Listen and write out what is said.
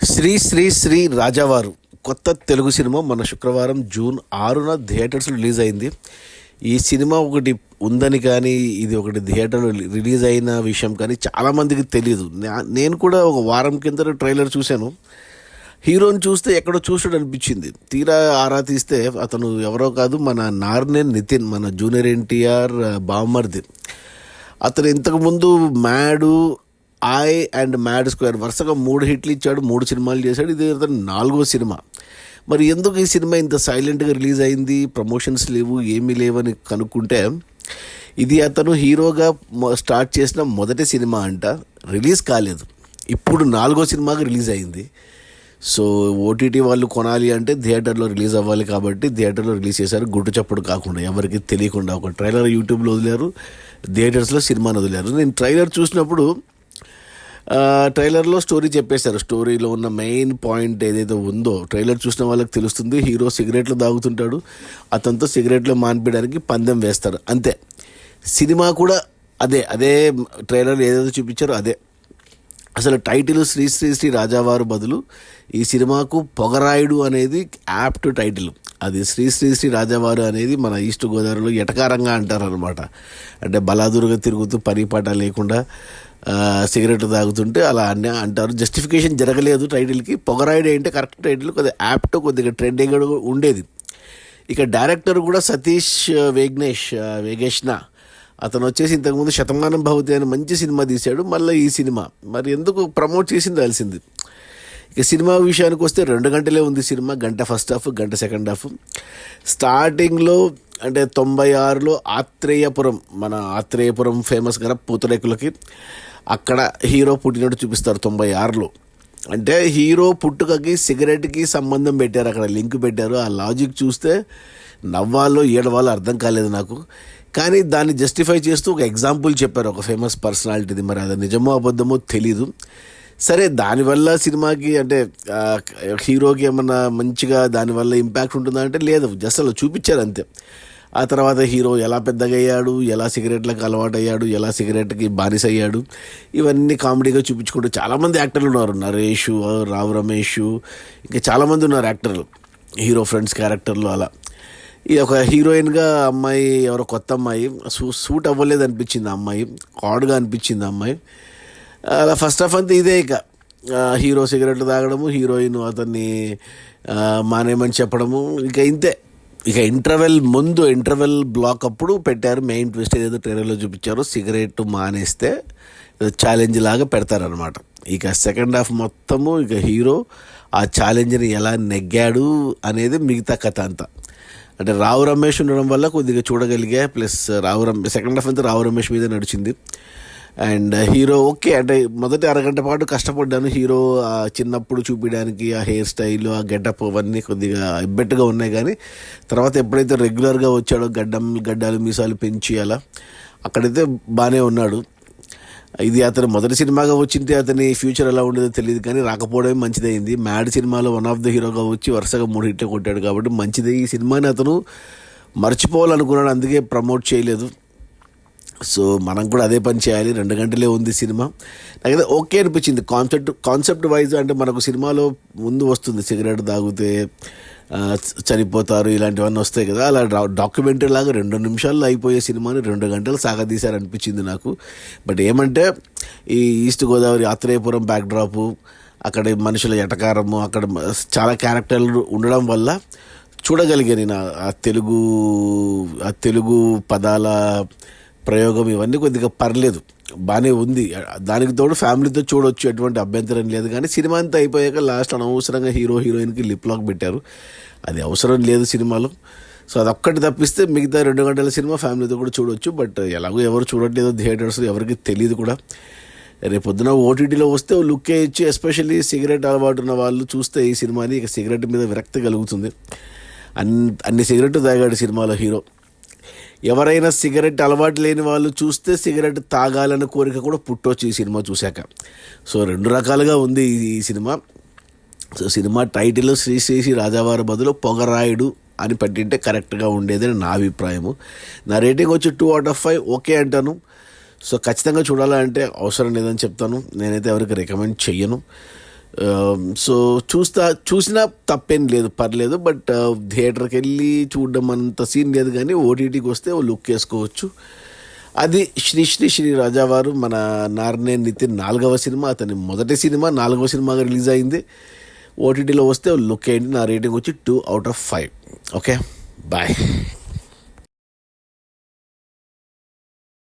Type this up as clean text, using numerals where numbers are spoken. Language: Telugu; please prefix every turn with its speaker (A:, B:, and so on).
A: శ్రీ శ్రీ శ్రీ రాజావారు కొత్త తెలుగు సినిమా మన శుక్రవారం జూన్ 6న థియేటర్స్లో రిలీజ్ అయింది. ఈ సినిమా ఒకటి ఉందని కానీ ఇది ఒకటి థియేటర్లో రిలీజ్ అయిన విషయం కానీ చాలామందికి తెలియదు. నేను కూడా ఒక వారం కింద ట్రైలర్ చూశాను. హీరోని చూస్తే ఎక్కడో చూసాడు అనిపించింది. తీరా ఆరా తీస్తే అతను ఎవరో కాదు, మన నార్నేన్ నితిన్, మన జూనియర్ ఎన్టీఆర్ బామ్మర్ది. అతను ఇంతకుముందు Mad, I and mad square వరుసగా 3 హిట్లు ఇచ్చాడు, 3 సినిమాలు చేశాడు. ఇది అతను 4వ సినిమా. మరి ఎందుకు ఈ సినిమా ఇంత సైలెంట్గా రిలీజ్ అయింది, ప్రమోషన్స్ లేవు, ఏమీ లేవని కనుక్కుంటే ఇది అతను హీరోగా స్టార్ట్ చేసిన మొదటి సినిమా అంట. రిలీజ్ కాలేదు, ఇప్పుడు 4వ సినిమాగా రిలీజ్ అయింది. సో ఓటీటీ వాళ్ళు కొనాలి అంటే థియేటర్లో రిలీజ్ అవ్వాలి కాబట్టి థియేటర్లో రిలీజ్ చేశారు. గుట్టు చప్పుడు కాకుండా, ఎవరికి తెలియకుండా ఒక ట్రైలర్ యూట్యూబ్లో వదిలేరు, థియేటర్స్లో సినిమాని వదిలేరు. నేను ట్రైలర్ చూసినప్పుడు ట్రైలర్లో స్టోరీ చెప్పేశారు. స్టోరీలో ఉన్న మెయిన్ పాయింట్ ఏదైతే ఉందో ట్రైలర్ చూసిన వాళ్ళకి తెలుస్తుంది. హీరో సిగరెట్లు తాగుతుంటాడు, అతనితో సిగరెట్లు మాన్పేయడానికి పందెం వేస్తాడు, అంతే. సినిమా కూడా అదే ట్రైలర్ ఏదైతే చూపించారో అదే. అసలు టైటిల్ శ్రీ శ్రీ శ్రీ రాజావారు బదులు ఈ సినిమాకు పొగరాయుడు అనేది యాప్ట్ టైటిల్. అది శ్రీ శ్రీ శ్రీ రాజావారు అనేది మన ఈస్ట్ గోదావరిలో ఎటకారంగా అంటారనమాట. అంటే బలాదురుగా తిరుగుతూ పని పాట లేకుండా సిగరెట్ తాగుతుంటే అలా అన్నీ అంటారు. జస్టిఫికేషన్ జరగలేదు టైటిల్కి. పొగరాయుడు అంటే కరెక్ట్ టైటిల్, కొద్దిగా యాప్ట్, కొద్దిగా ట్రెండింగ్ ఉండేది. ఇక డైరెక్టర్ కూడా సతీష్ వేగేష్నా. అతను వచ్చేసి ఇంతకుముందు శతమానం భవతి అని మంచి సినిమా తీశాడు. మళ్ళీ ఈ సినిమా మరి ఎందుకు ప్రమోట్ చేసింది తెలిసింది. ఇక సినిమా విషయానికి వస్తే 2 గంటలే ఉంది సినిమా. గంట ఫస్ట్ హాఫ్, గంట సెకండ్ హాఫ్. స్టార్టింగ్లో అంటే 96లో మన ఆత్రేయపురం ఫేమస్ కదా పూతరేకులకి, అక్కడ హీరో పుట్టినట్టు చూపిస్తారు 96లో. అంటే హీరో పుట్టుకకి సిగరెట్కి సంబంధం పెట్టారు, అక్కడ లింక్ పెట్టారు. ఆ లాజిక్ చూస్తే నవ్వాలో ఏడవాలో అర్థం కాలేదు నాకు. కానీ దాన్ని జస్టిఫై చేస్తూ ఒక ఎగ్జాంపుల్ చెప్పారు, ఒక ఫేమస్ పర్సనాలిటీది. మరి అది నిజమో అబద్ధమో తెలీదు. సరే, దానివల్ల సినిమాకి అంటే హీరోకి ఏమన్నా మంచిగా దానివల్ల ఇంపాక్ట్ ఉంటుందా అంటే లేదు, జస్ట్ అలా చూపించారు అంతే. ఆ తర్వాత హీరో ఎలా పెద్దగా అయ్యాడు, ఎలా సిగరెట్లకు అలవాటు అయ్యాడు, ఎలా సిగరెట్కి బానిస అయ్యాడు, ఇవన్నీ కామెడీగా చూపించుకుంటూ చాలామంది యాక్టర్లు ఉన్నారు. నరేష్, రావు రమేష్, ఇంకా చాలామంది ఉన్నారు యాక్టర్లు, హీరో ఫ్రెండ్స్ క్యారెక్టర్లు. అలా ఈ ఒక హీరోయిన్గా అమ్మాయి, ఎవరో కొత్త అమ్మాయి, సూట్ అవ్వలేదు అనిపించింది ఆ అమ్మాయి, ఆడ్గా అనిపించింది ఆ అమ్మాయి. అలా ఫస్ట్ హాఫ్ అంతా ఇదే. ఇక హీరో సిగరెట్లు తాగడము, హీరోయిన్ అతన్ని మానేమని చెప్పడము, ఇక ఇంతే. ఇక ఇంటర్వెల్ బ్లాక్ అప్పుడు పెట్టారు మెయిన్ ట్విస్ట్, ఏదైతే ట్రైలర్లో చూపించారో సిగరెట్ మానేస్తే ఛాలెంజ్ లాగా పెడతారనమాట. ఇక సెకండ్ హాఫ్ మొత్తము ఇక హీరో ఆ ఛాలెంజ్ని ఎలా నెగ్గాడు అనేది మిగతా కథ అంతా. అంటే రావు రమేష్ ఉండడం వల్ల కొద్దిగా చూడగలిగా. ప్లస్ సెకండ్ హాఫ్ అంతా రావు రమేష్ మీద నడిచింది. అండ్ హీరో ఓకే, అంటే మొదటి అరగంట పాటు కష్టపడ్డాను. హీరో చిన్నప్పుడు చూపించడానికి ఆ హెయిర్ స్టైల్, ఆ గెటప్ అవన్నీ కొద్దిగా ఇబ్బెట్టుగా ఉన్నాయి. కానీ తర్వాత ఎప్పుడైతే రెగ్యులర్గా వచ్చాడో గడ్డాలు మీసాలు పెంచి అలా, అక్కడైతే బాగానే ఉన్నాడు. ఇది అతను మొదటి సినిమాగా వచ్చింటే అతని ఫ్యూచర్ ఎలా ఉండేదో తెలియదు, కానీ రాకపోవడమే మంచిదైంది. మ్యాడ్ సినిమాలో వన్ ఆఫ్ ద హీరోగా వచ్చి వరుసగా 3 హిట్లు కొట్టాడు కాబట్టి మంచిదే. ఈ సినిమాని అతను మర్చిపోవాలనుకున్నాడు, అందుకే ప్రమోట్ చేయలేదు. సో మనం కూడా అదే పని చేయాలి. 2 గంటలే ఉంది సినిమా. నాకైతే ఓకే అనిపించింది కాన్సెప్ట్ వైజ్. అంటే మనకు సినిమాలో ముందు వస్తుంది సిగరెట్ తాగితే చనిపోతారు, ఇలాంటివన్నీ వస్తాయి కదా. అలా డాక్యుమెంటరీ లాగా 2 నిమిషాల్లో అయిపోయే సినిమాని 2 గంటలు సాగదీశారనిపించింది నాకు. బట్ ఏమంటే ఈ ఈస్ట్ గోదావరి ఆత్రేయపురం బ్యాక్డ్రాపు, అక్కడ మనుషుల ఎటకారము, అక్కడ చాలా క్యారెక్టర్లు ఉండడం వల్ల చూడగలిగాను నేను. ఆ తెలుగు పదాల ప్రయోగం ఇవన్నీ కొద్దిగా పర్లేదు, బాగానే ఉంది. దానికి తోడు ఫ్యామిలీతో చూడొచ్చు, ఎటువంటి అభ్యంతరం లేదు. కానీ సినిమా అంతా అయిపోయాక లాస్ట్ అనవసరంగా హీరోయిన్కి లిప్ లాక్ పెట్టారు. అది అవసరం లేదు సినిమాలో. సో అదొక్కటి తప్పిస్తే మిగతా 2 గంటల సినిమా ఫ్యామిలీతో కూడా చూడొచ్చు. బట్ ఎలాగో ఎవరు చూడట్లేదో థియేటర్స్, ఎవరికి తెలియదు కూడా. రేపొద్దున ఓటీటీలో వస్తే లుక్ ఇచ్చి, ఎస్పెషల్లీ సిగరెట్ అలవాటు ఉన్న వాళ్ళు చూస్తే ఈ సినిమాని ఇక సిగరెట్ మీద విరక్తి కలుగుతుంది. అన్ని సిగరెట్ తాగాడు సినిమాలో హీరో. ఎవరైనా సిగరెట్ అలవాటు లేని వాళ్ళు చూస్తే సిగరెట్ తాగాలన్న కోరిక కూడా పుట్టొచ్చు ఈ సినిమా చూశాక. సో 2 రకాలుగా ఉంది ఈ cinema. So cinema title Sri Sri Sri రాజావారి బదులు పొగరాయుడు అని పెట్టింటే కరెక్ట్గా ఉండేదని నా అభిప్రాయము. నా రేటింగ్ వచ్చి 2 out of 5 ఓకే అంటాను. సో ఖచ్చితంగా చూడాలంటే అవసరం లేదని చెప్తాను. నేనైతే ఎవరికి రికమెండ్ చెయ్యను. సో చూసినా తప్పేం లేదు, పర్లేదు. బట్ థియేటర్కి వెళ్ళి చూడడం అంత సీన్ లేదు, కానీ ఓటీటీకి వస్తే ఓ లుక్ వేసుకోవచ్చు. అది శ్రీ శ్రీ శ్రీ రాజావారు, మన నార్నే నితిన్ 4వ సినిమా, అతని మొదటి సినిమా 4వ సినిమాగా రిలీజ్ అయింది. ఓటీటీలో వస్తే లుక్ అయ్యింది. నా రేటింగ్ వచ్చి 2/5. Okay, bye.